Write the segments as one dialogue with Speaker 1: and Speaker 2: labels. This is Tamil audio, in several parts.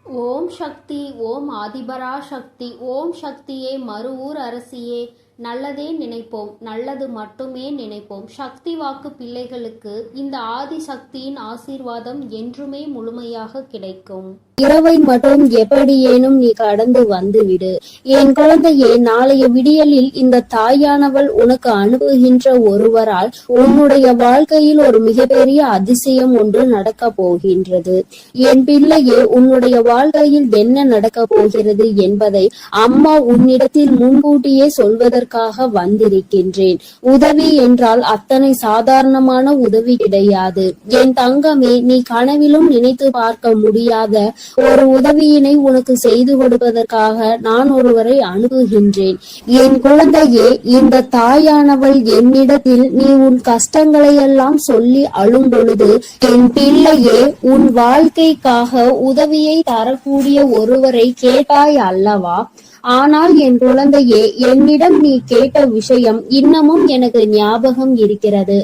Speaker 1: ஓம் சக்தி. ஓம் ஆதிபரா சக்தி. ஓம் சக்தியே, மறுவூர் அரசியே, நல்லதே நினைப்போம், நல்லது மட்டுமே நினைப்போம். சக்தி வாக்கு பிள்ளைகளுக்கு இந்த ஆதி சக்தியின் ஆசீர்வாதம் என்றுமே முழுமையாக கிடைக்கும்.
Speaker 2: இரவை மட்டும் எப்படியேனும் நீ கடந்து வந்துவிடு. என் குழந்தையே, நாளைய விடியலில் இந்த தாயானவள் உனக்கு அனுப்புகின்ற ஒருவரால் உன்னுடைய வாழ்க்கையில் ஒரு மிகப்பெரிய அதிசயம் ஒன்று நடக்க போகின்றது. என் பிள்ளையே, உன்னுடைய வாழ்க்கையில் என்ன நடக்க போகிறது என்பதை அம்மா உன்னிடத்தில் முன்கூட்டியே சொல்வதற்காக வந்திருக்கின்றேன். உதவி என்றால் அத்தனை சாதாரணமான உதவி கிடையாது. என் தங்கமே, நீ கனவிலும் நினைத்து பார்க்க முடியாத ஒரு உதவியினை உனக்கு செய்து கொடுப்பதற்காக நான் ஒருவரை அனுப்புகின்றேன். என் குழந்தையே, இந்த தாயானவள் என்னிடத்தில் நீ உன் கஷ்டங்களை எல்லாம் சொல்லி அழும் பொழுது, என் பிள்ளையே, உன் வாழ்க்கைக்காக உதவியை தரக்கூடிய ஒருவரை கேட்டாய் அல்லவா? ஆனால் என் குழந்தையே, என்னிடம் நீ கேட்ட விஷயம் இன்னமும் எனக்கு ஞாபகம் இருக்கிறது.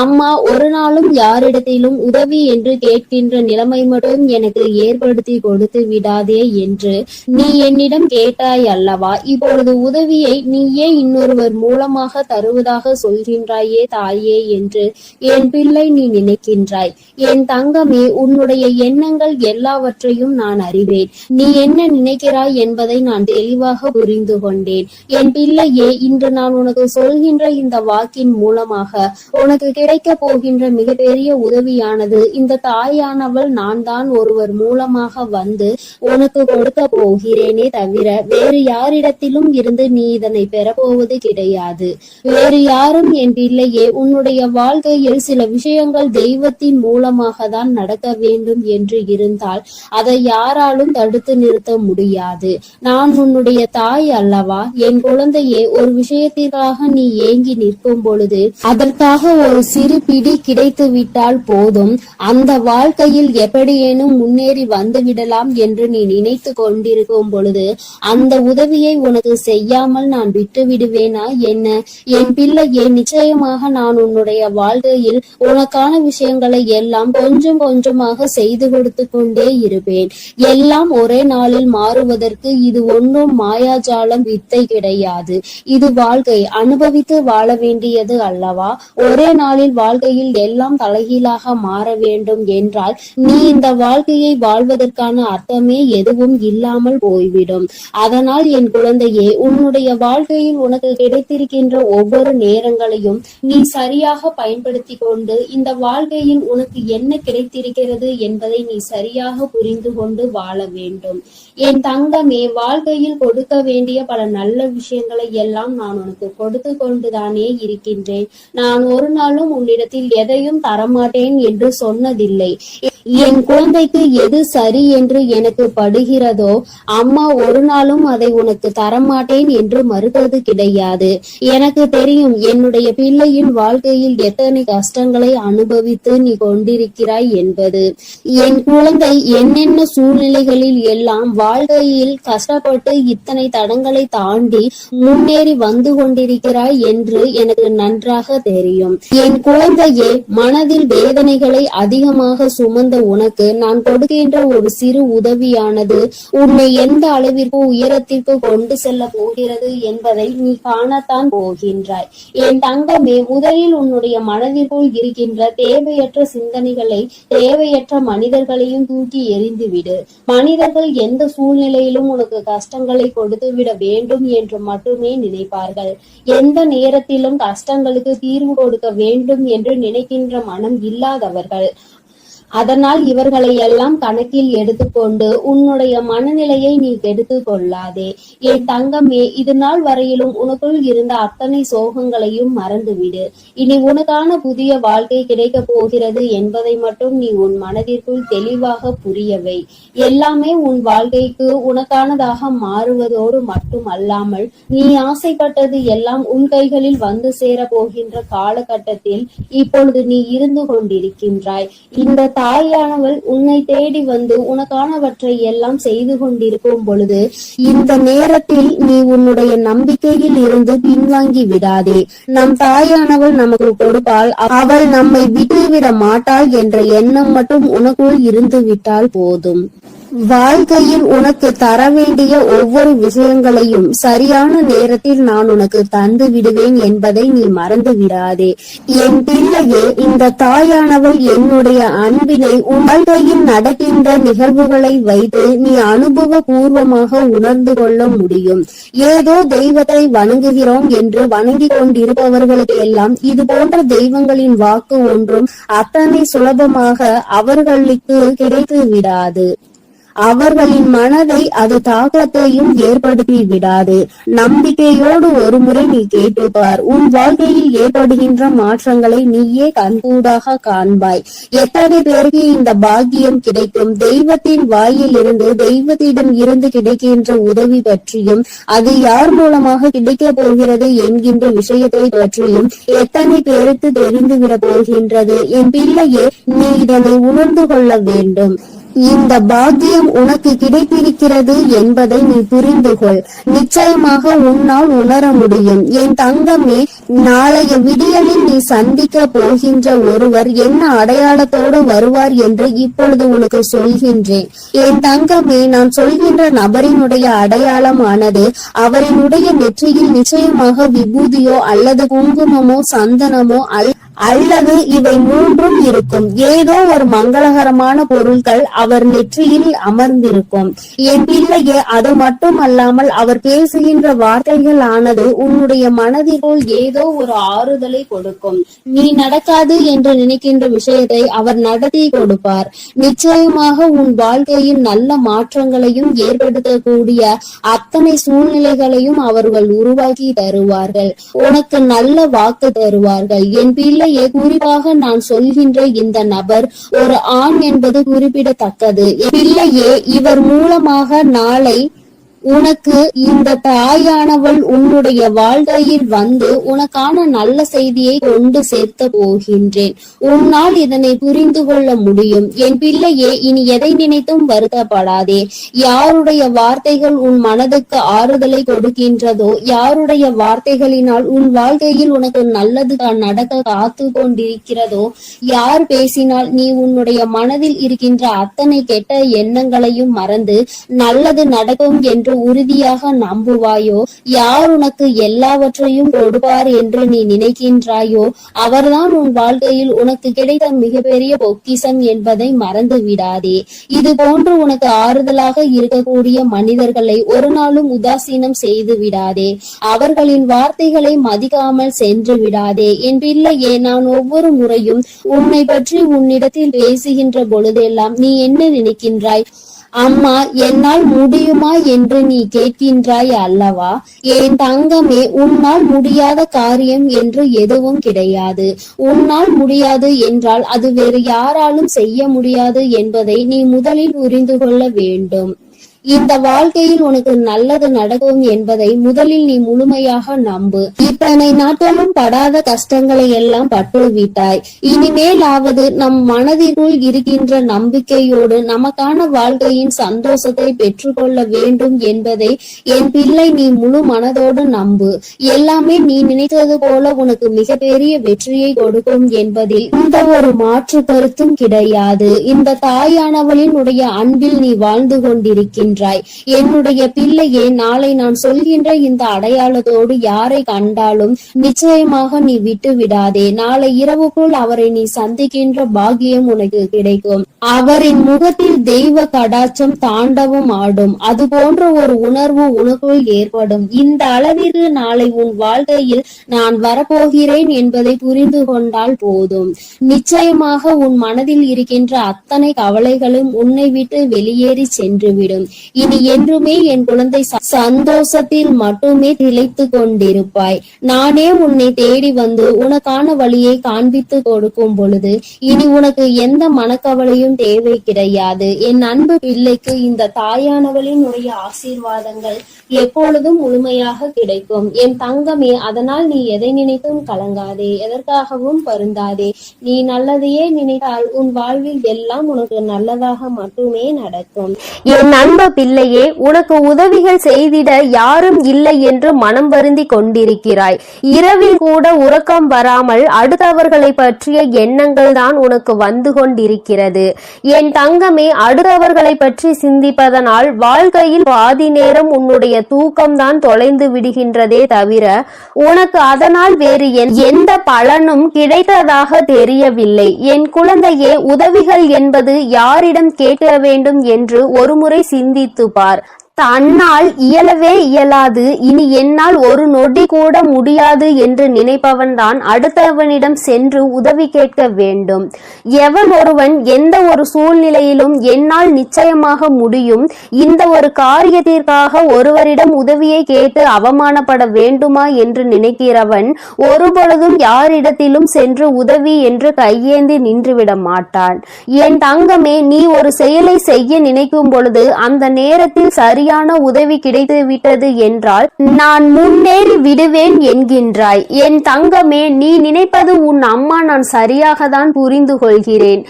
Speaker 2: அம்மா ஒரு நாளும் யாரிடத்திலும் உதவி என்று கேட்கின்ற நிலைமை மட்டும் எனக்கு ஏற்படுத்தி கொடுத்து விடாதே என்று நீ என்னிடம் கேட்டாய் அல்லவா? இப்பொழுது உதவியை நீயே இன்னொருவர் மூலமாக தருவதாக சொல்கின்றாயே தாயே என்று என் பிள்ளை நீ நினைக்கின்றாய். என் தங்கமே, உன்னுடைய எண்ணங்கள் எல்லாவற்றையும் நான் அறிவேன். நீ என்ன நினைக்கிறாய் என்பதை நான் தெளிவாக புரிந்து கொண்டேன். என் பிள்ளையே, இன்று நான் உனக்கு சொல்கின்ற இந்த வாக்கின் மூலமாக உனக்கு கிடைக்க போகின்ற மிகப்பெரிய உதவியானது இந்த தாயானவள் நான் தான் ஒருவர் மூலமாக வந்து உனக்கு கொடுக்க போகிறேனே தவிர வேறு யாரிடத்திலும் இருந்து நீ இதனை பெறப்போவது கிடையாது. வேறு யாரும் என் பிள்ளையே, உன்னுடைய வாழ்க்கையில் சில விஷயங்கள் தெய்வத்தின் மூலமாக தான் நடக்க வேண்டும் என்று இருந்தால் அதை யாராலும் தடுத்து நிறுத்த முடியாது. நான் உன்னுடைய தாய் அல்லவா? என் குழந்தையே, ஒரு விஷயத்திற்காக நீ ஏங்கி நிற்கும் பொழுது அதற்காக ஒரு சிறு பிடி கிடைத்து விட்டால் போதும், அந்த வாழ்க்கையில் எப்படியேனும் முன்னேறி வந்து விடலாம் என்று நீ நினைத்து கொண்டிருக்கும் பொழுது அந்த உதவியை உனக்கு செய்யாமல் நான் விட்டு விடுவேனா என்ன? என் பிள்ளையே, நிச்சயமாக நான் உன்னுடைய வாழ்க்கையில் உனக்கான விஷயங்களை எல்லாம் கொஞ்சம் கொஞ்சமாக செய்து கொடுத்து கொண்டே இருப்பேன். எல்லாம் ஒரே நாளில் மாறுவதற்கு இது ஒன்றும் மாயாஜாலம் வித்தை கிடையாது. இது வாழ்க்கை, அனுபவித்து வாழ வேண்டியது அல்லவா? ஒரே நாளில் வாழ்க்கையில் எல்லாம் தலைகீழாக மாற வேண்டும் என்றால் நீ இந்த வாழ்க்கையை வாழ்வதற்கான அர்த்தமே எதுவும் இல்லாமல் போய்விடும். அதனால் என் குழந்தையே, உன்னுடைய வாழ்க்கையில் உனக்கு கிடைத்திருக்கின்ற ஒவ்வொரு நேரங்களையும் நீ சரியாக பயன்படுத்தி கொண்டு இந்த வாழ்க்கையில் உனக்கு என்ன கிடைத்திருக்கிறது என்பதை நீ சரியாக புரிந்து கொண்டு வாழ வேண்டும். என் தங்கமே, வாழ்க்கையில் கொடுக்க வேண்டிய பல நல்ல விஷயங்களை எல்லாம் நான் உனக்கு கொடுத்து கொண்டுதானே இருக்கின்றேன். நான் ஒரு நாளும் உன்னிடத்தில் எதையும் தரமாட்டேன் என்று சொன்னதில்லை. என் குழந்தைக்கு எது சரி என்று எனக்கு படுகிறதோ அம்மா ஒரு நாளும் அதை உனக்கு தரமாட்டேன் என்று மறுத்தது கிடையாது. எனக்கு தெரியும் என்னுடைய பிள்ளையின் வாழ்க்கையில் எத்தனை கஷ்டங்களை அனுபவித்து நீ கொண்டிருக்கிறாய் என்பது. என் குழந்தை என்னென்ன சூழ்நிலைகளில் எல்லாம் வாழ்க்கையில் கஷ்டப்பட்டு இத்தனை தடங்களை தாண்டி முன்னேறி வந்து கொண்டிருக்கிறாய் என்று எனக்கு நன்றாக தெரியும். என் குழந்தையே, மனதில் வேதனைகளை அதிகமாக சுமந்த உனக்கு நான் கொடுக்கின்ற ஒரு சிறு உதவியானது உன்னை எந்த அளவிற்கு உயரத்திற்கு கொண்டு செல்ல போகிறது என்பதை நீ காணத்தான் போகின்றாய். என் தங்கமே, முதலில் உன்னுடைய மனதிற்குள் இருக்கின்ற தேவையற்ற சிந்தனைகளை, தேவையற்ற மனிதர்களையும் தூக்கி எறிந்துவிடு. மனிதர்கள் எந்த சூழ்நிலையிலும் உனக்கு கஷ்டங்களை கொடுத்து விட வேண்டும் என்று மட்டுமே நினைப்பார்கள். எந்த நேரத்திலும் கஷ்டங்களுக்கு தீர்வு கொடுக்க வேண்டும் என்று நினைக்கின்ற மனம் இல்லாதவர்கள். அதனால் இவர்களை எல்லாம் கணக்கில் எடுத்துக்கொண்டு உன்னுடைய மனநிலையை நீ கெடுத்து கொள்ளாதே. என் தங்கமே, இது நாள் வரையிலும் உனக்குள் இருந்த அத்தனை சோகங்களையும் மறந்துவிடு. இனி உனக்கான புதிய வாழ்க்கை கிடைக்க போகிறது என்பதை மட்டும் நீ உன் மனதிற்குள் தெளிவாக புரியவை. எல்லாமே உன் வாழ்க்கைக்கு உனக்கானதாக மாறுவதோடு மட்டும் அல்லாமல் நீ ஆசைப்பட்டது எல்லாம் உன் கைகளில் வந்து சேர போகின்ற காலகட்டத்தில் இப்பொழுது நீ இருந்து கொண்டிருக்கின்றாய். இந்த தாயானவள் உன்னை தேடி வந்து உனக்கானவற்றை எல்லாம் செய்து கொண்டிருக்கும் பொழுது இந்த நேரத்தில் நீ உன்னுடைய நம்பிக்கையில் இருந்து பின்வாங்கி விடாதே. நம் தாயானவள் நமக்கு கொடுப்பாள், அவள் நம்மை விட்டுவிட மாட்டாள் என்ற எண்ணம் மட்டும் உனக்குள் இருந்து விட்டால் போதும். வாழ்க்கையில் உனக்கு தர வேண்டிய ஒவ்வொரு விஷயங்களையும் சரியான நேரத்தில் நான் உனக்கு தந்து விடுவேன் என்பதை நீ மறந்து விடாதே. என் பிள்ளையே, இந்த தாயானவள் என்னுடைய அன்பினை உன் வாழ்க்கையில் நடக்கின்ற நிகழ்வுகளை வைத்து நீ அனுபவ பூர்வமாக உணர்ந்து கொள்ள முடியும். ஏதோ தெய்வத்தை வணங்குகிறோம் என்று வணங்கிக் கொண்டிருப்பவர்களுக்கு எல்லாம் இது போன்ற தெய்வங்களின் வாக்கு ஒன்றும் அத்தனை சுலபமாக அவர்களுக்கு கிடைத்து விடாது. அவர்களின் மனதை அது தாக்கத்தையும் ஏற்படுத்தி விடாது. நம்பிக்கையோடு ஒரு முறை நீ கேட்டுப்பார். உன் வாழ்க்கையில் ஏற்படுகின்ற மாற்றங்களை நீயே கண்கூடாக காண்பாய். எத்தனை பேருக்கு இந்த பாக்கியம் கிடைக்கும்? தெய்வத்தின் வாயில் இருந்து, தெய்வத்திடம் இருந்து கிடைக்கின்ற உதவி பற்றியும், அது யார் மூலமாக கிடைக்க போகிறது என்கின்ற விஷயத்தை பற்றியும் எத்தனை பேருக்கு தெரிந்துவிட போகின்றது? என் பிள்ளையே, நீ இதனை உணர்ந்து கொள்ள வேண்டும். இந்த பாக்கியம் உனக்கு கிடைத்திருக்கிறது என்பதை நீ புரிந்து கொள். நிச்சயமாக உன்னால் உணர முடியும். என் தங்கமே, நாளைய விடியலில் நீ சந்திக்க போகின்ற ஒருவர் என்ன அடையாளத்தோடு வருவார் என்று இப்பொழுது உனக்கு சொல்கின்றேன். என் தங்கமே, நான் சொல்கின்ற நபரினுடைய அடையாளமானது அவரினுடைய நெற்றியில் நிச்சயமாக விபூதியோ அல்லது குங்குமமோ சந்தனமோ அல்லது இவை மூன்றும் இருக்கும். ஏதோ ஒரு மங்களகரமான பொருட்கள் அவர் நெற்றியில் அமர்ந்திருக்கும். என் பிள்ளையே, அது மட்டும் அல்லாமல் அவர் பேசுகின்ற வார்த்தைகள் ஆனது உன்னுடைய மனதிற்குள் ஏதோ ஒரு ஆறுதலை கொடுக்கும். நீ நடக்காது என்று நினைக்கின்ற விஷயத்தை அவர் நடத்தி கொடுப்பார். நிச்சயமாக உன் வாழ்க்கையில் நல்ல மாற்றங்களையும் ஏற்படுத்தக்கூடிய அத்தனை சூழ்நிலைகளையும் அவர்கள் உருவாக்கி தருவார்கள். உனக்கு நல்ல வாக்கு தருவார்கள். என் பிள்ளை, குறிப்பாக நான் சொல்கின்ற இந்த நபர் ஒரு ஆண் என்பது குறிப்பிடத்தக்கது. பிள்ளையே, இவர் மூலமாக நாளை உனக்கு இந்த தாயானவள் உன்னுடைய வாழ்க்கையில் வந்து உனக்கான நல்ல செய்தியை கொண்டு சேர்த்த போகின்றேன். உன்னால் இதனை புரிந்து கொள்ள முடியும். என் பிள்ளையே, இனி எதை நினைத்தும் வருத்தப்படாதே. யாருடைய வார்த்தைகள் உன் மனதுக்கு ஆறுதலை கொடுக்கின்றதோ, யாருடைய வார்த்தைகளினால் உன் வாழ்க்கையில் உனக்கு நல்லது நடக்க காத்து கொண்டிருக்கிறதோ, யார் பேசினால் நீ உன்னுடைய மனதில் இருக்கின்ற அத்தனை கெட்ட எண்ணங்களையும் மறந்து நல்லது நடக்கும் என்று உறுதியாக நம்புவாயோ, யார் உனக்கு எல்லாவற்றையும் கொடுப்பார் என்று நீ நினைக்கின்றாயோ, அவர்தான் உன் வாழ்க்கையில் உனக்கு கிடைத்த மிகப்பெரிய பொக்கிஷம் என்பதை மறந்து விடாதே. இது போன்று உனக்கு ஆறுதலாக இருக்கக்கூடிய மனிதர்களை ஒரு நாளும் உதாசீனம் செய்து விடாதே. அவர்களின் வார்த்தைகளை மதிக்காமல் சென்று விடாதே. என் பிள்ளையே, நான் ஒவ்வொரு முறையும் உன்னை பற்றி உன்னிடத்தில் பேசுகின்ற பொழுதெல்லாம் நீ என்ன நினைக்கின்றாய்? அம்மா, என்னால் முடியுமா என்று நீ கேட்கின்றாய் அல்லவா? என் தங்கமே, உன்னால் முடியாத காரியம் என்று எதுவும் கிடையாது. உன்னால் முடியாது என்றால் அது வேறு யாராலும் செய்ய முடியாது என்பதை நீ முதலில் புரிந்து கொள்ள வேண்டும். இந்த வாழ்க்கையில் உனக்கு நல்லது நடக்கும் என்பதை முதலில் நீ முழுமையாக நம்பு. இத்தனை நாட்களும் படாத கஷ்டங்களை எல்லாம் பட்டுவிட்டாய். இனிமேலாவது நம் மனதிற்குள் இருக்கின்ற நம்பிக்கையோடு நமக்கான வாழ்க்கையின் சந்தோஷத்தை பெற்றுக்கொள்ள வேண்டும் என்பதை என் பிள்ளை நீ முழு மனதோடு நம்பு. எல்லாமே நீ நினைத்தது போல உனக்கு மிகப்பெரிய வெற்றியை கொடுக்கும் என்பதில் இந்த ஒரு மாற்று கருத்தும் கிடையாது. இந்த தாயானவளின் உடைய அன்பில் நீ வாழ்ந்து கொண்டிருக்கின்ற என்னுடைய பிள்ளையே, நாளை நான் சொல்கின்ற இந்த அடையாளத்தோடு யாரை கண்டாலும் நிச்சயமாக நீ விட்டு விடாதே. நாளை இரவுக்குள் அவரை நீ சந்திக்கின்ற பாக்கியம் உனக்கு கிடைக்கும். அவரின் முகத்தில் தெய்வ கடாட்சம் தாண்டவம் ஆடும். அது போன்ற ஒரு உணர்வு உனக்குள் ஏற்படும். இந்த அளவிற்கு நாளை உன் வாழ்க்கையில் நான் வரப்போகிறேன் என்பதை புரிந்து கொண்டால் போதும். நிச்சயமாக உன் மனதில் இருக்கின்ற அத்தனை கவலைகளும் உன்னை விட்டு வெளியேறி சென்றுவிடும். இனி என்றுமே என் குழந்தை சந்தோஷத்தில் மட்டுமே திளைத்து கொண்டிருப்பாய். நானே உன்னை தேடி வந்து உனக்கான வழியை காண்பித்து கொடுக்கும் பொழுது இனி உனக்கு எந்த மனக்கவலையும் தேவை கிடையாது. என் அன்பு பிள்ளைக்கு இந்த தாயானவளின் உடைய ஆசீர்வாதங்கள் எப்பொழுதும் முழுமையாக கிடைக்கும். என் தங்கமே, அதனால் நீ எதை நினைத்தும் கலங்காதே, எதற்காகவும் வருந்தாதே. நீ நல்லதையே நினைத்தால் உன் வாழ்வில் எல்லாம் உனக்கு நல்லதாக மட்டுமே நடக்கும்.
Speaker 3: என் அன்பு பிள்ளையே, உனக்கு உதவிகள் செய்திட யாரும் இல்லை என்று மனம் வருந்தி கொண்டிருக்கிறாய். இரவில் கூட உறக்கம் வராமல் அடுத்தவர்களை பற்றிய எண்ணங்கள் தான் உனக்கு வந்து கொண்டிருக்கிறது. என் தங்கமே, அடுத்தவர்களை பற்றி சிந்திப்பதனால் வாழ்க்கையில் பாதி நேரம் உன்னுடைய தூக்கம்தான் தொலைந்து விடுகின்றதே தவிர உனக்கு அதனால் வேறு எந்த பலனும் கிடைத்ததாக தெரியவில்லை. என் குழந்தையே, உதவிகள் என்பது யாரிடம் கேட்க வேண்டும் என்று ஒருமுறை சிந்தித்து பார். தன்னால் இயலவே இயலாது, இனி என்னால் ஒரு நொடி கூட முடியாது என்று நினைப்பவன் தான் அடுத்தவனிடம் சென்று உதவி கேட்க வேண்டும். எவன் ஒருவன் எந்த ஒரு சூழ்நிலையிலும் என்னால் நிச்சயமாக முடியும், இந்த ஒரு காரியத்திற்காக ஒருவரிடம் உதவியை கேட்டு அவமானப்பட வேண்டுமா என்று நினைக்கிறவன் ஒருபொழுதும் யாரிடத்திலும் சென்று உதவி என்று கையேந்தி நின்றுவிட மாட்டான். என் தங்கமே, நீ ஒரு செயலை செய்ய நினைக்கும் பொழுது அந்த நேரத்தில் சரியான உதவி கிடைத்து விட்டது என்றால் நான் முன்னேறி விடுவேன் என்கின்றாய். என் தங்கமே, நீ நினைப்பது உன் அம்மா நான் சரியாக தான் புரிந்து கொள்கிறேன்.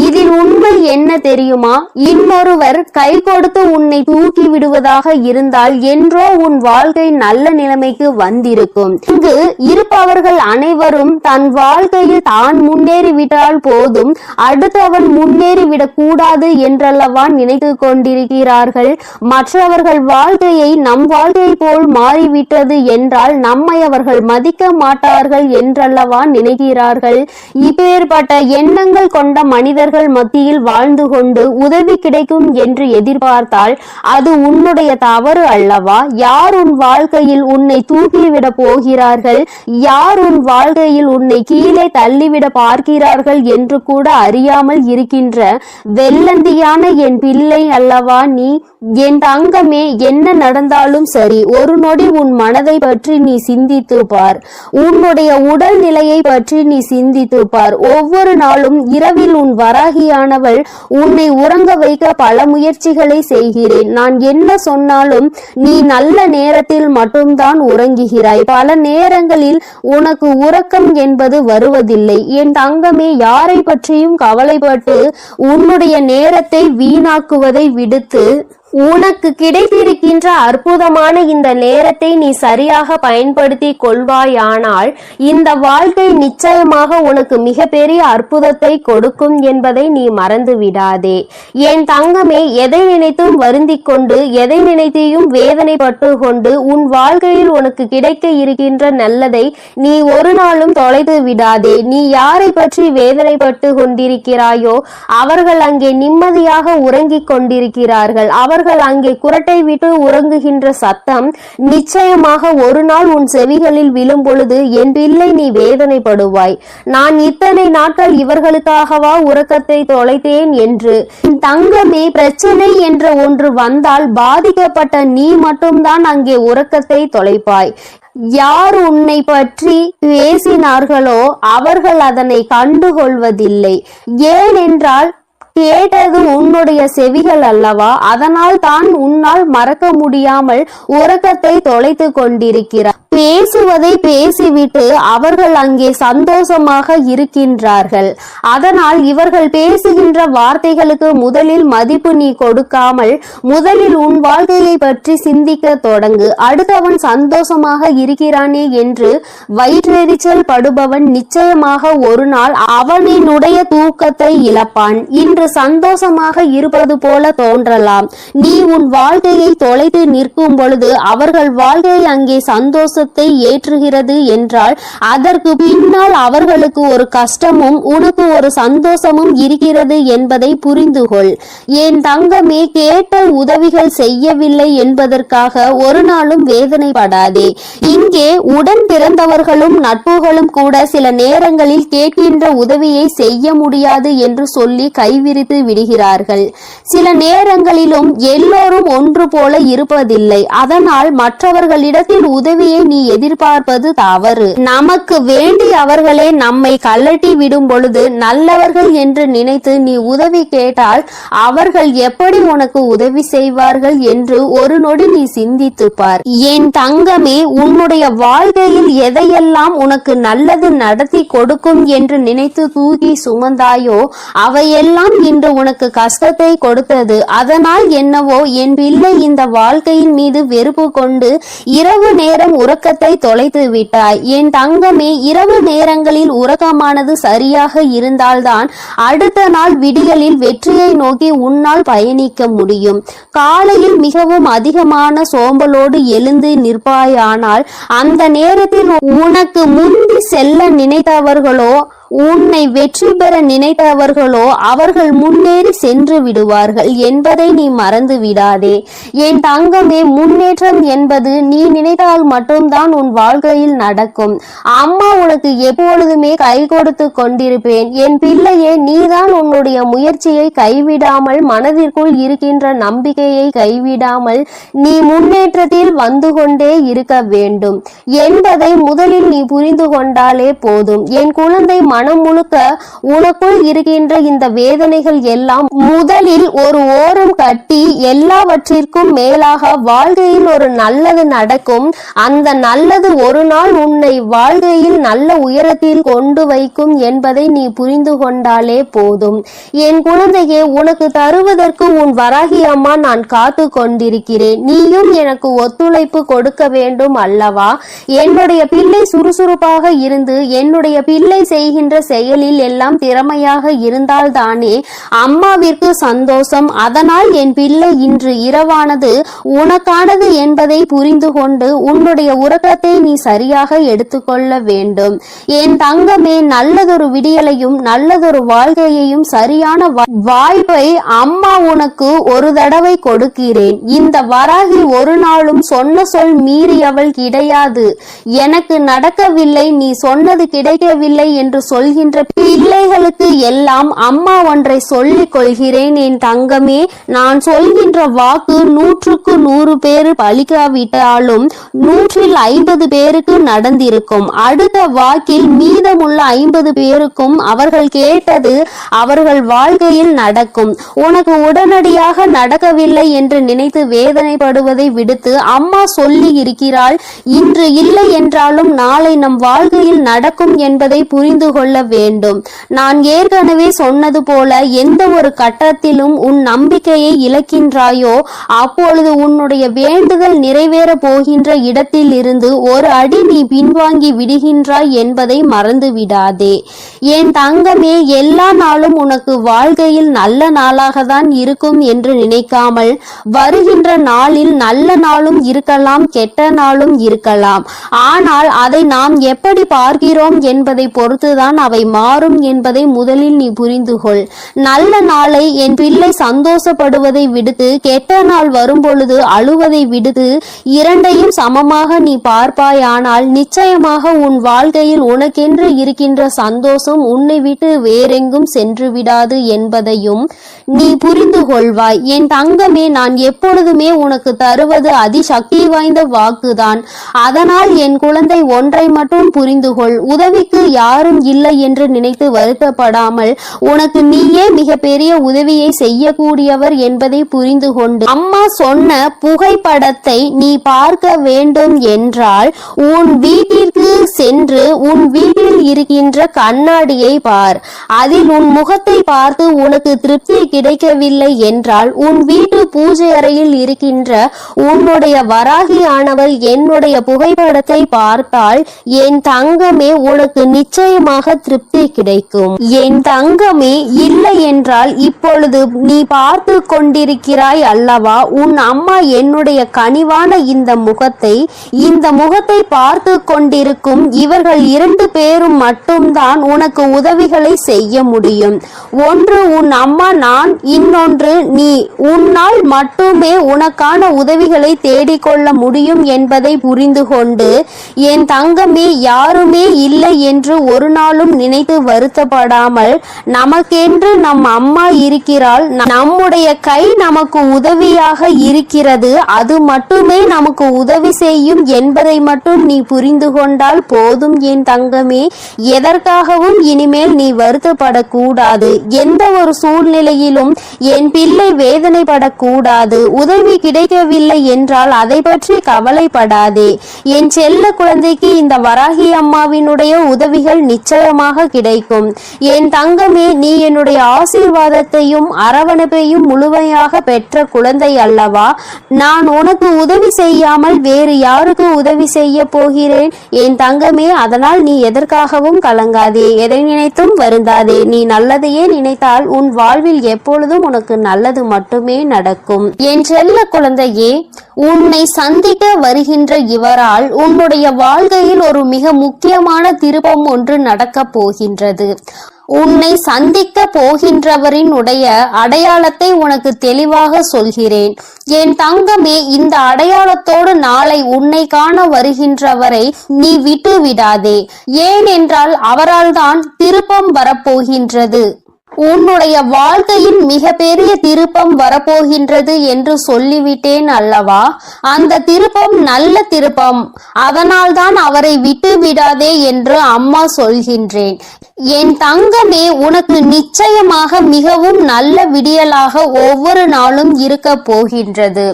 Speaker 3: இதில் உண்மை என்ன தெரியுமா? இன்னொருவர் கை கொடுத்து உன்னை தூக்கி விடுவதாக இருந்தால் என்றோ உன் வாழ்க்கை நல்ல நிலைமைக்கு வந்திருக்கும். இங்கு இருப்பவர்கள் அனைவரும் தன் வாழ்க்கையில் தான் முன்னேறிவிட்டால் போதும், அடுத்தவன் முன்னேறிவிடக் கூடாது என்றல்லவா நினைத்து கொண்டிருக்கிறார்கள். மற்றவர்கள் வாழ்க்கையை நம் வாழ்க்கை போல் மாறிவிட்டது என்றால் நம்மை அவர்கள் மதிக்க மாட்டார்கள் என்றல்லவா நினைக்கிறார்கள். இப்பேற்பட்ட எண்ணங்கள் கொண்ட மனிதர்கள் மத்தியில் வாழ்ந்து கொண்டு உதவி கிடைக்கும் என்று எதிர்பார்த்தால் அது உன்னுடைய தவறு அல்லவா? யார் உன் வாழ்க்கையில் உன்னை தூக்கிவிட போகிறார்கள், யார் உன் வாழ்க்கையில் உன்னை கீழே தள்ளிவிட பார்க்கிறார்கள் என்று கூட அறியாமல் இருக்கின்ற வெள்ளந்தியான என் பிள்ளை அல்லவா நீ? என் தங்கமே, என்ன நடந்தாலும் சரி, ஒரு நொடி உன் மனதை பற்றி நீ சிந்தித்து பார். உன்னுடைய உடல் நிலையை பற்றி நீ சிந்தித்து பார். ஒவ்வொரு நாளும் இரவில் உன் வராகியானவள் உன்னை உறங்க வைக்க பல முயற்சிகளை செய்கிறேன். நான் என்ன சொன்னாலும் நீ நல்ல நேரத்தில் மட்டும்தான் உறங்குகிறாய். பல நேரங்களில் உனக்கு உறக்கம் என்பது வருவதில்லை. என் தங்கமே, யாரை பற்றியும் கவலைப்பட்டு உன்னுடைய நேரத்தை வீணாக்குவதை விடுத்து உனக்கு கிடைத்திருக்கின்ற அற்புதமான இந்த நேரத்தை நீ சரியாக பயன்படுத்தி கொள்வாயானால் இந்த வாழ்க்கை நிச்சயமாக உனக்கு மிகப்பெரிய அற்புதத்தை கொடுக்கும் என்பதை நீ மறந்து விடாதே. என் தங்கமே, எதை நினைத்தும் வருந்திக் கொண்டு எதை நினைத்தையும் வேதனைப்பட்டு கொண்டு உன் வாழ்க்கையில் உனக்கு கிடைக்க இருக்கின்ற நல்லதை நீ ஒரு நாளும் தொலைத்து விடாதே. நீ யாரை பற்றி வேதனைப்பட்டு கொண்டிருக்கிறாயோ அவர்கள் அங்கே நிம்மதியாக உறங்கிக் கொண்டிருக்கிறார்கள். அவர்கள் அங்கே குரட்டை விட்டு உறங்குகின்ற சத்தம் நிச்சயமாக ஒரு நாள் உன் செவிகளில் விழும் பொழுது என் பிள்ளை நீ வேதனைப்படுவாய். நான் இத்தனை நாட்கள் இவர்களுக்காகவா உறக்கத்தை தொலைத்தேன் என்று. தங்கமே, பிரச்சனை என்ற ஒன்று வந்தால் பாதிக்கப்பட்ட நீ மட்டும்தான் அங்கே உறக்கத்தை தொலைப்பாய். யார் உன்னை பற்றி பேசினார்களோ அவர்கள் அதனை கண்டுகொள்வதில்லை. ஏனென்றால் கேட்டது உன்னுடைய செவிகள் அல்லவா? அதனால் தான் உன்னால் மறக்க முடியாமல் உறக்கத்தை தொலைத்து கொண்டிருக்கிறார். பேசுவதை பேசிவிட்டு அவர்கள் அங்கே சந்தோஷமாக இருக்கின்றார்கள். அதனால் இவர்கள் பேசுகின்ற வார்த்தைகளுக்கு முதலில் மதிப்பு நீ கொடுக்காமல் முதலில் உன் வாழ்க்கையை பற்றி சிந்திக்க தொடங்கு. அடுத்தவன் சந்தோஷமாக இருக்கிறானே என்று வயிற்றெரிச்சல் படுபவன் நிச்சயமாக ஒரு நாள் அவனினுடைய தூக்கத்தை இழப்பான். இன்று சந்தோஷமாக இருப்பது போல தோன்றலாம். நீ உன் வாழ்க்கையை தொலைத்து நிற்கும் பொழுது அவர்கள் வாழ்க்கை அங்கே சந்தோஷத்தை ஏற்றுகிறது என்றால் அதற்கு பின்னால் அவர்களுக்கு ஒரு கஷ்டமும் உனக்கு ஒரு சந்தோஷமும் இருக்கிறது என்பதை புரிந்து கொள். என் தங்கமே, கேட்ட உதவிகள் செய்யவில்லை என்பதற்காக ஒரு நாளும் வேதனைப்படாதே. இங்கே உடன் பிறந்தவர்களும் நட்புகளும் கூட சில நேரங்களில் கேட்கின்ற உதவியை செய்ய முடியாது என்று சொல்லி கைவிரித்து விடுகிறார்கள். சில நேரங்களிலும் எல்லோரும் ஒன்று போல இருப்பதில்லை. அதனால் மற்றவர்களிடத்தில் உதவியை நீ எதிர்பார்ப்பது தவறு. நமக்கு வேண்டியவர்களே நம்மை கலட்டி விடும் பொழுது நல்லவர்கள் என்று நினைத்து நீ உதவி கேட்டால் அவர்கள் எப்படி உனக்கு உதவி செய்வார்கள் என்று ஒரு நொடி நீ சிந்தித்து பார். என் தங்கமே, உன்னுடைய வாழ்க்கையில் எதையெல்லாம் உனக்கு நல்லது நடத்தி கொடுக்கும் என்று நினைத்து தூக்கி சுமந்தாயோ அவையெல்லாம் இன்று உனக்கு கஷ்டத்தை கொடுத்தது. அதனால் என்னவோ என் பிள்ளை இந்த வாழ்க்கையின் மீது வெறுப்பு கொண்டு இரவு நேரம் உறக்கத்தை தொலைத்து விட்டாய். என் தங்கமே, இரவு நேரங்களில் உறக்கமானது சரியாக இருந்தால்தான் அடுத்த நாள் விடியலில் வெற்றியை நோக்கி உன்னால் பயணிக்க முடியும். காலையில் மிகவும் அதிகமான சோம்பலோடு எழுந்து நிற்பாயானால் அந்த நேரத்தில் உனக்கு முந்தி செல்ல நினைத்தவர்களோ உன்னை வெற்றி பெற நினைத்தவர்களோ அவர்கள் முன்னேறி சென்று விடுவார்கள் என்பதை நீ மறந்து விடாதே. என் தங்கமே, முன்னேற்றம் என்பது நீ நினைத்தால் மட்டும்தான் உன் வாழ்க்கையில் நடக்கும். அம்மா உனக்கு எப்பொழுதுமே கை கொடுத்து கொண்டிருப்பேன். என் பிள்ளையே, நீதான் உன்னுடைய முயற்சியை கைவிடாமல், மனதிற்குள் இருக்கின்ற நம்பிக்கையை கைவிடாமல் நீ முன்னேற்றத்தில் வந்து கொண்டே இருக்க வேண்டும் என்பதை முதலில் நீ புரிந்து கொண்டாலே போதும். என் குழந்தை, மனம் முழுக்க உனக்குள் இருக்கின்ற இந்த வேதனைகள் எல்லாம் முதலில் ஒரு ஓரம் கட்டி எல்லாவற்றிற்கும் மேலாக வாழ்க்கையில் ஒரு நல்லது நடக்கும். அந்த நல்லது ஒரு நாள் உன்னை வாழ்க்கையில் நல்ல உயரத்தில் கொண்டு வைக்கும் என்பதை நீ புரிந்து கொண்டாலே போதும். என் குழந்தையே, உனக்கு தருவதற்கு உன் வராகி அம்மா நான் காத்து கொண்டிருக்கிறேன். நீயும் எனக்கு ஒத்துழைப்பு கொடுக்க வேண்டும் அல்லவா? என்னுடைய பிள்ளை சுறுசுறுப்பாக இருந்து என்னுடைய பிள்ளை செய்கின்ற செயலில் எல்லாம் திறமையாக இருந்தால்தானே அம்மாவிற்கு சந்தோஷம். அதனால் என் பிள்ளை, இன்று இரவானது உனக்கானது என்பதை புரிந்து கொண்டு உன்னுடைய உறக்கத்தை நீ சரியாக எடுத்துக்கொள்ள வேண்டும். என் தங்கமே, நல்லதொரு விடியலையும் நல்லதொரு வாழ்க்கையையும் சரியான வாய்ப்பை அம்மா உனக்கு ஒரு தடவை கொடுக்கிறேன். இந்த வராகி ஒரு நாளும் சொன்ன சொல் மீறியவள் கிடையாது. எனக்கு நடக்கவில்லை, நீ சொன்னது கிடைக்கவில்லை என்று சொல்கின்ற பிள்ளைகளுக்கு எல்லாம் அம்மா ஒன்றை சொல்லிக் கொள்கிறேன். என் தங்கமே, நான் சொல்கின்ற வாக்கு 100க்கு 100 பேர் பலிக்காவிட்டாலும் 150 பேருக்கு நடந்திருக்கும். அடுத்த வாக்கில் மீதமுள்ள 50 பேருக்கும் அவர்கள் கேட்டது அவர்கள் வாழ்க்கையில் நடக்கும். உனக்கு உடனடியாக நடக்கவில்லை என்று நினைத்து வேதனைப்படுவதை விடுத்து அம்மா சொல்லி இருக்கிறாள். இன்று இல்லை என்றாலும் நாளை நம் வாழ்க்கையில் நடக்கும் என்பதை புரிந்து கொள்ள வேண்டும். நான் ஏற்கனவே சொன்னது போல எந்த ஒரு கட்டத்திலும் உன் நம்பிக்கையை இழக்கின்றாயோ அப்பொழுது உன்னுடைய வேண்டுதல் நிறைவேற போகின்ற இடத்தில் இருந்து ஒரு அடி நீ பின்வாங்கி விடுகின்றாய் என்பதை மறந்து விடாதே. என் தங்கமே, எல்லா நாளும் உனக்கு வாழ்க்கையில் நல்ல நாளாக தான் இருக்கும் என்று நினைக்காமல் வருகின்ற நாளில் நல்ல நாளும் இருக்கலாம், கெட்ட நாளும் இருக்கலாம். ஆனால் அதை நாம் எப்படி பார்க்கிறோம் என்பதை பொறுத்துதான் அவை மாறும் என்பதை முதலில் நீ புரிந்து கொள். நல்ல நாளை என் பிள்ளை சந்தோஷப்படுவதை விடுத்து கெட்ட நாள் வரும் பொழுது அழுவதை விடுத்து இரண்டையும் சமமாக நீ பார்ப்பாயானால் நிச்சயமாக உன் வாழ்க்கையில் உனக்கென்று இருக்கின்ற சந்தோஷம் உன்னை விட்டு வேறெங்கும் சென்று விடாது என்பதையும் நீ புரிந்து கொள்வாய். என் தங்கமே, நான் எப்பொழுதுமே உனக்கு தருவது அதிசக்தி வாய்ந்த வாக்குதான். அதனால் என் குழந்தை, ஒன்றை மட்டும் புரிந்து கொள். உதவிக்கு யாரும் இல்லை என்று நினைத்து வருத்தப்படாமல் உனக்கு நீயே மிகப்பெரிய உதவியை செய்யக்கூடியவர் என்பதை புரிந்து கொண்டு அம்மா சொன்ன புகைப்படத்தை நீ பார்க்க வேண்டும் என்றால் உன் வீட்டிற்கு சென்று உன் வீட்டில் இருக்கின்ற கண்ணாடியை பார். அதில் உன் முகத்தை பார்த்து உனக்கு திருப்தி கிடைக்கவில்லை என்றால் உன் வீட்டு பூஜை அறையில் இருக்கின்ற உன்னுடைய வராகி ஆனவள் என்னுடைய புகைப்படத்தை பார்த்தால் என் தங்கமே, உனக்கு நிச்சயமாக திருப்தி கிடைக்கும். என் தங்கமே, இல்லை என்றால் இப்பொழுது நீ பார்த்து கொண்டிருக்கிறாய் அல்லவா, உன் அம்மா என்னுடைய கனிவான இந்த முகத்தை பார்த்து கொண்டிருக்கும் இவர்கள் 2 பேரும் மட்டும்தான் உனக்கு உதவிகளை செய்ய முடியும். ஒன்று உன் அம்மா நான், இன்னொன்று நீ. உன்னால் மட்டுமே உனக்கான உதவிகளை தேடிக்கொள்ள முடியும் என்பதை புரிந்து கொண்டு என் தங்கமே, யாருமே இல்லை என்று ஒரு நாளும் நினைத்து வருத்தப்படாமல் நமக்கென்று நம் அம்மா இருக்கிறாள். நம்முடைய கை நமக்கு உதவியாக இருக்கிறது. அது மட்டுமே நமக்கு உதவி செய்யும் என்பதை மட்டும் நீ புரிந்து கொண்டால் போதும் என் தங்கமே. எதற்காகவும் நினைத்தும் இனிமேல் நீ வருத்தப்படக்கூடாது. எந்த ஒரு சூழ்நிலையிலும் என் பிள்ளை வேதனைப்படக்கூடாது. உதவி கிடைக்கவில்லை என்றால் அதை பற்றி கவலைப்படாதே. என் செல்ல குழந்தைக்கு இந்த வராகி அம்மாவினுடைய உதவிகள் நிச்சயமாக கிடைக்கும். என் தங்கமே, நீ என்னுடைய ஆசீர்வாதத்தையும் அரவணைப்பையும் முழுமையாக பெற்ற குழந்தை அல்லவா? நான் உனக்கு உதவி செய்யாமல் வேறு யாருக்கு உதவி செய்ய போகிறேன் என் தங்கமே? அதனால் நீ எதற்காகவும் கலங்காதே, எதை நினைத்தும் வருந்தாதே. நீ நல்லதையே நினைத்தால் உன் வாழ்வில் எப்பொழுதும் உனக்கு நல்லது மட்டுமே நடக்கும். என் செல்ல குழந்தையே, உன்னை சந்திக்க வருகின்ற இவரால் உன்னுடைய வாழ்க்கையில் ஒரு மிக முக்கியமான திருப்பம் ஒன்று நடக்கப் போகின்றது. உன்னை சந்திக்க போகின்றவரின் உடைய அடையாளத்தை உனக்கு தெளிவாக சொல்கிறேன். என் தங்கமே, இந்த அடையாளத்தோடு நாளை உன்னை காண வருகின்றவரை நீ விட்டு விடாதே. ஏனென்றால் அவரால் தான் திருப்பம் வரப்போகின்றது. உன்னுடைய வாழ்க்கையின் மிக பெரிய திருப்பம் வரப்போகின்றது என்று சொல்லிவிட்டேன் அல்லவா? அந்த திருப்பம் நல்ல திருப்பம். அதனால்தான் அவரை விட்டு விடாதே என்று அம்மா சொல்கின்றேன். என் தங்கமே, உனக்கு நிச்சயமாக மிகவும் நல்ல விடியலாக ஒவ்வொரு நாளும் இருக்க போகின்றது.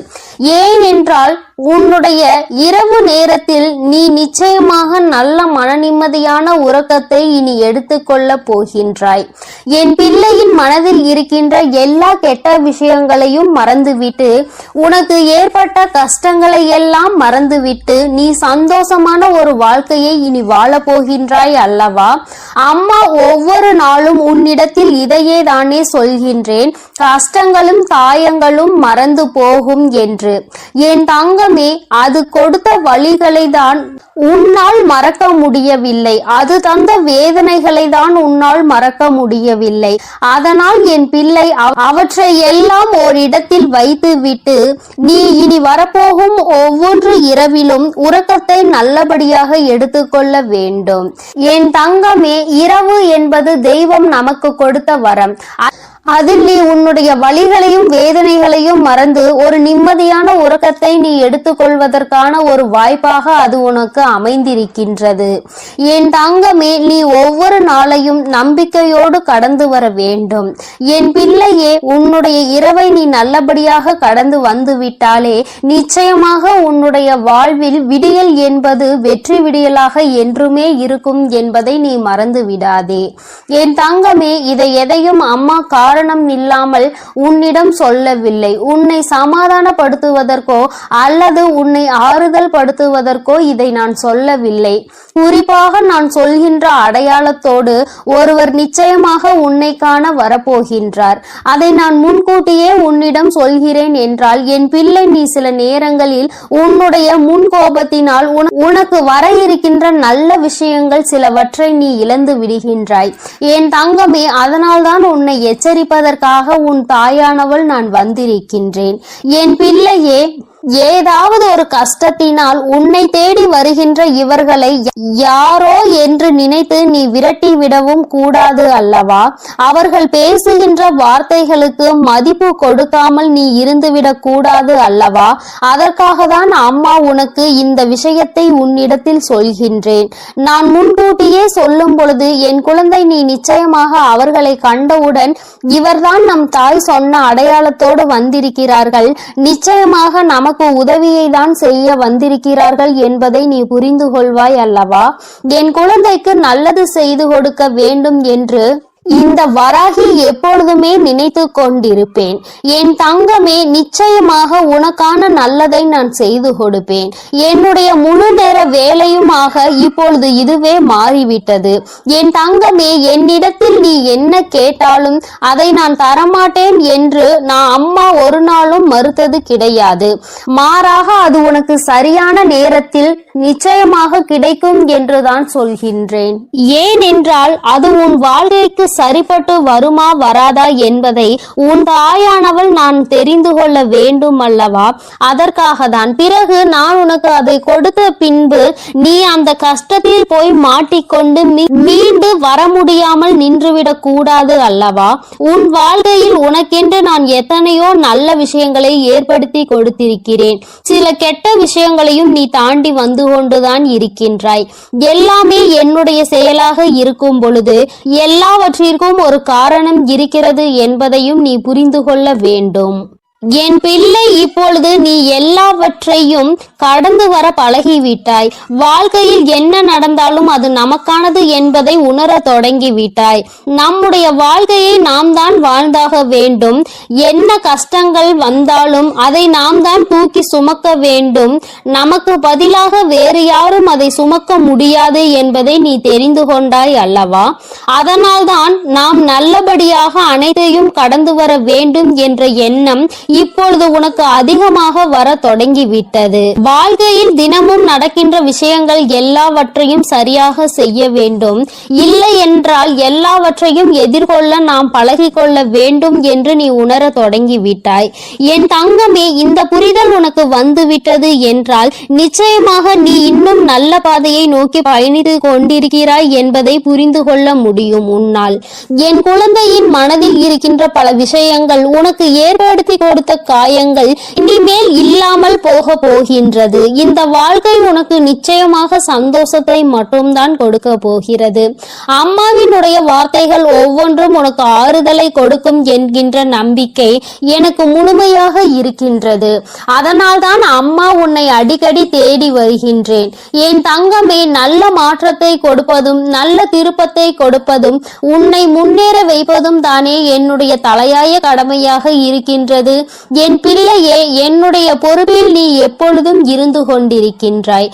Speaker 3: ஏனென்றால் உன்னுடைய இரவு நேரத்தில் நீ நிச்சயமாக நல்ல மன நிம்மதியான உறக்கத்தை இனி எடுத்துக்கொள்ள போகின்றாய். என் பிள்ளையின் மனதில் இருக்கின்ற எல்லா கெட்ட விஷயங்களையும் மறந்துவிட்டு, உனக்கு ஏற்பட்ட கஷ்டங்களை எல்லாம் மறந்துவிட்டு நீ சந்தோஷமான ஒரு வாழ்க்கையை இனி வாழ போகின்றாய் அல்லவா? அம்மா ஒவ்வொரு நாளும் உன்னிடத்தில் இதையே தானே சொல்கின்றேன், கஷ்டங்களும் காயங்களும் மறந்து போகும் என்று. என் தங்கமே, அது கொடுத்த வழிகளை தான் உன்னால் மறக்க முடியவில்லை. அது தந்த வேதனைகளை தான் உன்னால் மறக்க முடியவில்லை. அதனால் என் பிள்ளை அவற்றை எல்லாம் ஓரிடத்தில் வைத்து விட்டு நீ இனி வரப்போகும் ஒவ்வொரு இரவிலும் உறக்கத்தை நல்லபடியாக எடுத்துக்கொள்ள வேண்டும். என் தங்கமே, இரவு என்பது தெய்வம் நமக்கு கொடுத்த வரம். அதில் நீ உன்னுடைய வலிகளையும் வேதனைகளையும் மறந்து ஒரு நிம்மதியான உறக்கத்தை நீ எடுத்துக்கொள்வதற்கான ஒரு வாய்ப்பாக அது உனக்கு அமைந்திருக்கின்றது. என் தங்கமே, நீ ஒவ்வொரு நாளையும் நம்பிக்கையோடு கடந்து வர வேண்டும். என் பிள்ளையே, உன்னுடைய இரவை நீ நல்லபடியாக கடந்து வந்து விட்டாலே நிச்சயமாக உன்னுடைய வாழ்வில் விடியல் என்பது வெற்றி விடியலாக என்றுமே இருக்கும் என்பதை நீ மறந்து விடாதே. என் தங்கமே, இதை எதையும் அம்மா காரணம் இல்லாமல் உன்னிடம் சொல்லவில்லை. உன்னை சமாதானப்படுத்துவதற்கோ அல்லது உன்னை ஆறுதல் படுத்துவதற்கோ இதை நான் சொல்லவில்லை. குறிப்பாக நான் சொல்கின்ற அடையாளத்தோடு ஒருவர் நிச்சயமாக உன்னை காண வரப்போகின்றார். அதை நான் முன்கூட்டியே உன்னிடம் சொல்கிறேன் என்றால் என் பிள்ளை, நீ சில நேரங்களில் உன்னுடைய முன்கோபத்தினால் உனக்கு வர இருக்கின்ற நல்ல விஷயங்கள் சிலவற்றை நீ இழந்து விடுகின்றாய். என் தங்கமே, அதனால்தான் உன்னை எச்சரிப்பதற்காக உன் தாயானவள் நான் வந்திருக்கின்றேன். என் பிள்ளையே, ஏதாவது ஒரு கஷ்டத்தினால் உன்னை தேடி வருகின்ற இவர்களை யாரோ என்று நினைத்து நீ விரட்டி விடவும் கூடாது அல்லவா? அவர்கள் பேசுகின்ற வார்த்தைகளுக்கு மதிப்பு கொடுக்காமல் நீ இருந்துவிடக் கூடாது அல்லவா? அதற்காக தான் அம்மா உனக்கு இந்த விஷயத்தை உன்னிடத்தில் சொல்கின்றேன். நான் முன்கூட்டியே சொல்லும் பொழுது என் குழந்தை, நீ நிச்சயமாக அவர்களை கண்டவுடன் இவர்தான் நம் தாய் சொன்ன அடையாளத்தோடு வந்திருக்கிறார்கள், நிச்சயமாக நமக்கு உதவியை தான் செய்ய வந்திருக்கிறார்கள் என்பதை நீ புரிந்து கொள்வாய் அல்லவா? என் குழந்தைக்கு நல்லது செய்து கொடுக்க வேண்டும் என்று இந்த வராகி எப்பொழுதுமே நினைத்து கொண்டிருப்பேன். என் தங்கமே, நிச்சயமாக உனக்கான நல்லதை நான் செய்து கொடுப்பேன். என்னுடைய முழு நேர வேலையுமாக இப்பொழுது இதுவே மாறிவிட்டது. என் தங்கமே, என்னிடத்தில் நீ என்ன கேட்டாலும் அதை நான் தரமாட்டேன் என்று நான் அம்மா ஒரு நாளும் மறுத்தது கிடையாது. மாறாக அது உனக்கு சரியான நேரத்தில் நிச்சயமாக கிடைக்கும் என்றுதான் சொல்கின்றேன். ஏனென்றால் அது உன் வாழ்க்கைக்கு சரிப்பட்டு வருமா வராதா என்பதை உன் தாயானவள் நான் தெரிந்து கொள்ள வேண்டும் அல்லவா? அதற்காக தான். பிறகு நான் உனக்கு அதை கொடுத்த பின்பு நீ அந்த கஷ்டத்தில் போய் மாட்டிக்கொண்டு மீண்டு வர முடியாமல் நின்றுவிடக் கூடாது அல்லவா? உன் வாழ்க்கையில் உனக்கென்று நான் எத்தனையோ நல்ல விஷயங்களை ஏற்படுத்தி கொடுத்திருக்கிறேன். சில கெட்ட விஷயங்களையும் நீ தாண்டி வந்து கொண்டுதான் இருக்கின்றாய். எல்லாமே என்னுடைய செயலாக இருக்கும் பொழுது எல்லாவற்றிற்கும் ஒரு காரணம் இருக்கிறது என்பதையும் நீ புரிந்து கொள்ள வேண்டும். என் பிள்ளை, இப்பொழுது நீ எல்லாவற்றையும் கடந்து வர பழகிவிட்டாய். வாழ்க்கையில் என்ன நடந்தாலும் அது நமக்கானது என்பதை உணர தொடங்கிவிட்டாய். நம்முடைய வாழ்க்கையை நாம் தான் வாழ்ந்தாக வேண்டும். என்ன கஷ்டங்கள் வந்தாலும் அதை நாம் தான் தூக்கி சுமக்க வேண்டும். நமக்கு பதிலாக வேறு யாரும் அதை சுமக்க முடியாது என்பதை நீ தெரிந்து கொண்டாய் அல்லவா? அதனால்தான் நாம் நல்லபடியாக அனைத்தையும் கடந்து வர வேண்டும் என்ற எண்ணம் இப்பொழுது உனக்கு அதிகமாக வர தொடங்கிவிட்டது. வாழ்க்கையில் தினமும் நடக்கின்ற விஷயங்கள் எல்லாவற்றையும் சரியாக செய்ய வேண்டும். இல்லை என்றால் எல்லாவற்றையும் எதிர்கொள்ள நாம் பழகிக்கொள்ள வேண்டும் என்று நீ உணர தொடங்கிவிட்டாய். என் தங்கமே, இந்த புரிதல் உனக்கு வந்துவிட்டது என்றால் நிச்சயமாக நீ இன்னும் நல்ல பாதையை நோக்கி பயணித்து கொண்டிருக்கிறாய் என்பதை புரிந்து கொள்ள முடியும் உன்னால். என் குழந்தையின் மனதில் இருக்கின்ற பல விஷயங்கள் உனக்கு ஏற்படுத்தி கொடுத்த காயங்கள் இனிமேல் இல்லாமல் போக போகின்றது. இந்த வாழ்க்கை உனக்கு நிச்சயமாக சந்தோஷத்தை மட்டும்தான் கொடுக்க போகிறது. அம்மாவினுடைய வார்த்தைகள் ஒவ்வொன்றும் உனக்கு ஆறுதலை கொடுக்கும் என்கின்ற நம்பிக்கை எனக்கு முழுமையாக இருக்கின்றது. அதனால்தான் அம்மா உன்னை அடிக்கடி தேடி வருகின்றேன். என் தங்கமே, நல்ல மாற்றத்தை கொடுப்பதும் நல்ல திருப்பத்தை கொடுப்பதும் உன்னை முன்னேற வைப்பதும் தானே என்னுடைய தலையாய கடமையாக இருக்கின்றது. என் பிள்ளையே, என்னுடைய பொறுப்பில் நீ எப்பொழுதும் இருந்து கொண்டிருக்கின்றாய்.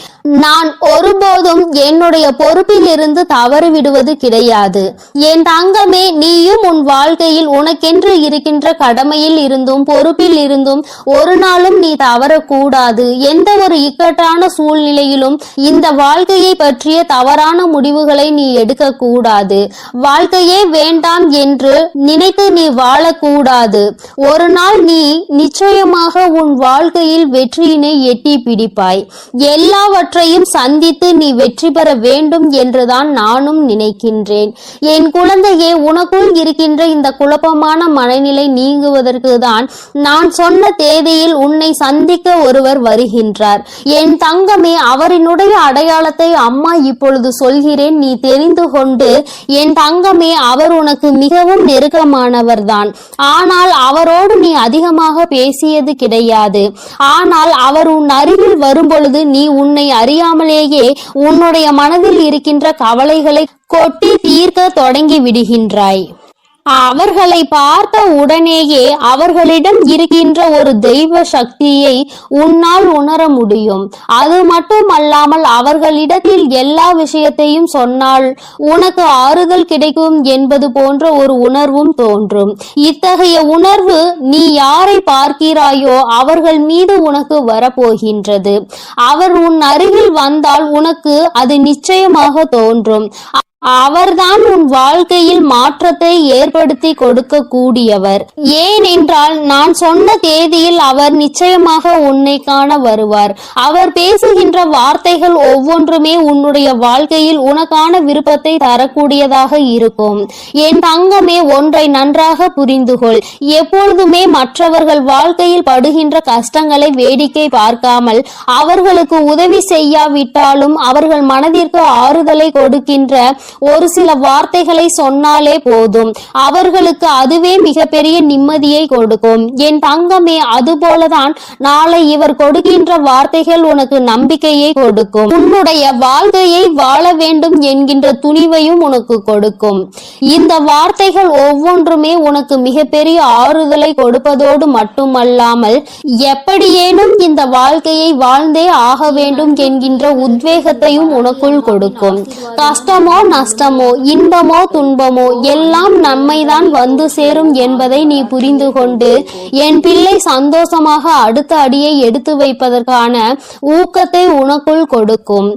Speaker 3: நான் ஒருபோதும் என்னுடைய பொறுப்பில் இருந்து தவறு விடுவது கிடையாது. என் தங்கமே, நீயும் உன் வாழ்க்கையில் உனக்கென்று இருக்கின்ற கடமையில் இருந்தும் பொறுப்பில் இருந்தும் ஒரு நாளும் நீ தவறக்கூடாது. எந்த ஒரு இக்கட்டான சூழ்நிலையிலும் இந்த வாழ்க்கையை பற்றிய தவறான முடிவுகளை நீ எடுக்க கூடாது. வாழ்க்கையே வேண்டாம் என்று நினைத்து நீ வாழக்கூடாது. ஒரு நாள் நீ நிச்சயமாக உன் வாழ்க்கையில் வெற்றியினை எட்டி பிடிப்பாய். எல்லாவற்றையும் சந்தித்து நீ வெற்றி பெற வேண்டும் என்றுதான் நானும் நினைக்கின்றேன். என் குழந்தையே, உனக்குள் இருக்கின்ற இந்த குழப்பமான மனநிலை நீங்குவதற்கு தான் நான் சொன்ன தேதியில் உன்னை சந்திக்க ஒருவர் வருகின்றார். என் தங்கமே, அவரினுடைய அடையாளத்தை அம்மா இப்பொழுது சொல்கிறேன், நீ தெரிந்து கொண்டு. என் தங்கமே, அவர் உனக்கு மிகவும் நெருக்கமானவர்தான். ஆனால் அவரோடு நீ அதிகமாக பேசியது கிடையாது. ஆனால் அவர் உன் அருகில் வரும்பொழுது நீ உன்னை அறியாமலேயே உன்னுடைய மனதில் இருக்கின்ற கவலைகளை கொட்டி தீர்க்க தொடங்கி விடுகின்றாய். அவர்களை பார்த்த உடனேயே அவர்களிடம் இருக்கின்ற ஒரு தெய்வ சக்தியை உன்னால் உணர முடியும். அது மட்டுமல்லாமல் அவர்களிடத்தில் எல்லா விஷயத்தையும் சொன்னால் உனக்கு ஆறுதல் கிடைக்கும் என்பது போன்ற ஒரு உணர்வும் தோன்றும். இத்தகைய உணர்வு நீ யாரை பார்க்கிறாயோ அவர்கள் மீது உனக்கு வரப்போகின்றது. அவர் உன் அருகில் வந்தால் உனக்கு அது நிச்சயமாக தோன்றும். அவர்தான் உன் வாழ்க்கையில் மாற்றத்தை ஏற்படுத்தி கொடுக்க கூடியவர். ஏனென்றால் நான் சொன்ன தேதியில் அவர் நிச்சயமாக உன்னை காண வருவார். அவர் பேசுகின்ற வார்த்தைகள் ஒவ்வொன்றுமே உன்னுடைய வாழ்க்கையில் உனக்கான விருப்பத்தை தரக்கூடியதாக இருக்கும். என் தங்கமே, ஒன்றை நன்றாக புரிந்துகொள். எப்பொழுதுமே மற்றவர்கள் வாழ்க்கையில் படுகின்ற கஷ்டங்களை வேடிக்கை பார்க்காமல் அவர்களுக்கு உதவி செய்யாவிட்டாலும் அவர்கள் மனதிற்கு ஆறுதலை கொடுக்கின்ற ஒரு சில வார்த்தைகளை சொன்னாலே போதும். அவர்களுக்கு அதுவே மிகப்பெரிய நிம்மதியை கொடுக்கும். என் தங்கமே, அதுபோலதான் நாளை இவர் கொடுக்கின்ற வார்த்தைகள் உனக்கு நம்பிக்கையை கொடுக்கும். உன்னுடைய வாழ்க்கையை வாழ வேண்டும் என்கின்ற துணிவையும் உனக்கு கொடுக்கும். இந்த வார்த்தைகள் ஒவ்வொன்றுமே உனக்கு மிகப்பெரிய ஆறுதலை கொடுப்பதோடு மட்டுமல்லாமல் எப்படியேனும் இந்த வாழ்க்கையை வாழ்ந்தே ஆக வேண்டும் என்கின்ற உத்வேகத்தையும் உனக்குள் கொடுக்கும். கஷ்டமோ
Speaker 2: நஷ்டமோ இன்பமோ துன்பமோ எல்லாம் நன்மைதான் வந்து சேரும் என்பதை நீ புரிந்து கொண்டு என் பிள்ளை சந்தோஷமாக அடுத்த அடியை எடுத்து வைப்பதற்கான ஊக்கத்தை உனக்குள் கொடுக்கும்.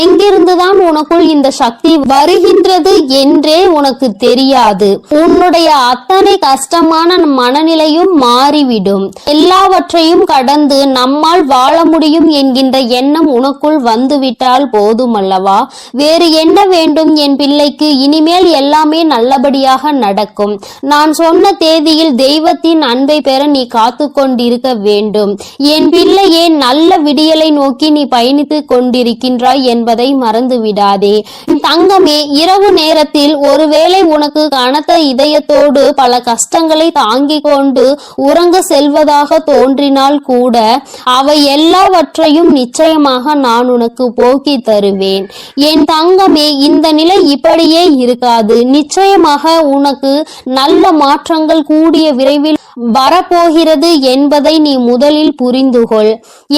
Speaker 2: எங்கிருந்துதான் உனக்குள் இந்த சக்தி வருகின்றது என்றே உனக்கு தெரியாது. உன்னுடைய அத்தனை கஷ்டமான மனநிலையும் மாறிவிடும். எல்லாவற்றையும் கடந்து நம்மால் வாழ முடியும் என்கின்ற எண்ணம் உனக்குள் வந்துவிட்டால் போதுமல்லவா? வேறு என்ன வேண்டும் என் பிள்ளைக்கு? இனிமேல் எல்லாமே நல்லபடியாக நடக்கும். நான் சொன்ன தேதியில் தெய்வத்தின் அன்பை பெற நீ காத்து கொண்டிருக்க வேண்டும். என் பிள்ளையே, நல்ல விடியலை நோக்கி நீ பயணித்துக் கொண்டிருக்கின்றாய் என்பதை மறந்து விடாதே. தங்கமே, இரவு நேரத்தில் ஒருவேளை உனக்கு கனத்த இதயத்தோடு பல கஷ்டங்களை தாங்கிக் கொண்டு உறங்க செல்வதாக தோன்றினால் கூட அவை எல்லாவற்றையும் நிச்சயமாக நான் உனக்கு போக்கி தருவேன். என் தங்கமே, இந்த நிலை இப்படியே இருக்காது. நிச்சயமாக உனக்கு நல்ல மாற்றங்கள் கூடிய விரைவில் வரப்போகிறது என்பதை நீ முதலில் புரிந்துகொள்.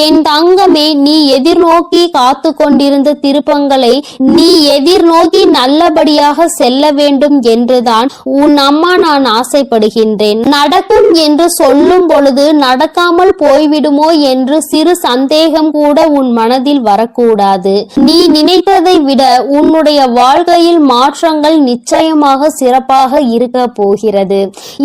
Speaker 2: என் தங்கமே, நீ எதிர்நோக்கி காத்து கொண்டிருந்த திருப்பங்களை நீ எதிர்நோக்கி நல்லபடியாக செல்ல வேண்டும் என்றுதான் உன் அம்மா நான் ஆசைப்படுகின்றேன். நடக்கும் என்று சொல்லும் பொழுது நடக்காமல் போய்விடுமோ என்று சிறு சந்தேகம் கூட உன் மனதில் வரக்கூடாது. நீ நினைத்ததை விட உன்னுடைய வாழ்க்கையில் மாற்றங்கள் நிச்சயமாக சிறப்பாக இருக்க போகிறது.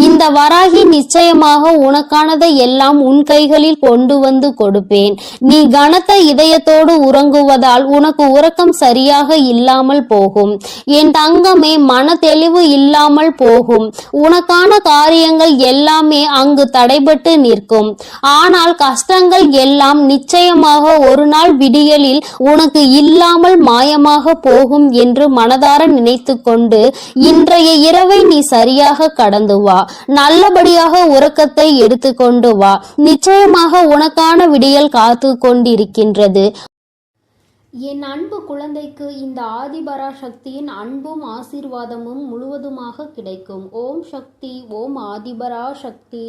Speaker 2: இந்த வராகி நிச்சயமாக உனக்கானதை எல்லாம் உன் கைகளில் கொண்டு வந்து கொடுப்பேன். நீ கனத்த இதயத்தோடு உறங்குவதால் உனக்கு உறக்கம் சரியாக இல்லாமல் போகும். என் தங்கமே, மன தெளிவு இல்லாமல் போகும். உனக்கான காரியங்கள் எல்லாமே அங்கு தடைபட்டு நிற்கும். ஆனால் கஷ்டங்கள் எல்லாம் நிச்சயமாக ஒரு நாள் விடியலில் உனக்கு இல்லாமல் மாயமாக போகும் என்று மனதார நினைத்து கொண்டு இன்றைய இரவை நீ சரியாக கடந்து வா. நல்லபடியாக உறக்கத்தை எடுத்துக்கொண்டு வா. நிச்சயமாக உனக்கான விடியல் காத்து கொண்டிருக்கின்றது.
Speaker 1: என் அன்பு குழந்தைக்கு இந்த ஆதிபராசக்தியின் அன்பும் ஆசீர்வாதமும் முழுவதுமாக கிடைக்கும். ஓம் சக்தி, ஓம் ஆதிபராசக்தி.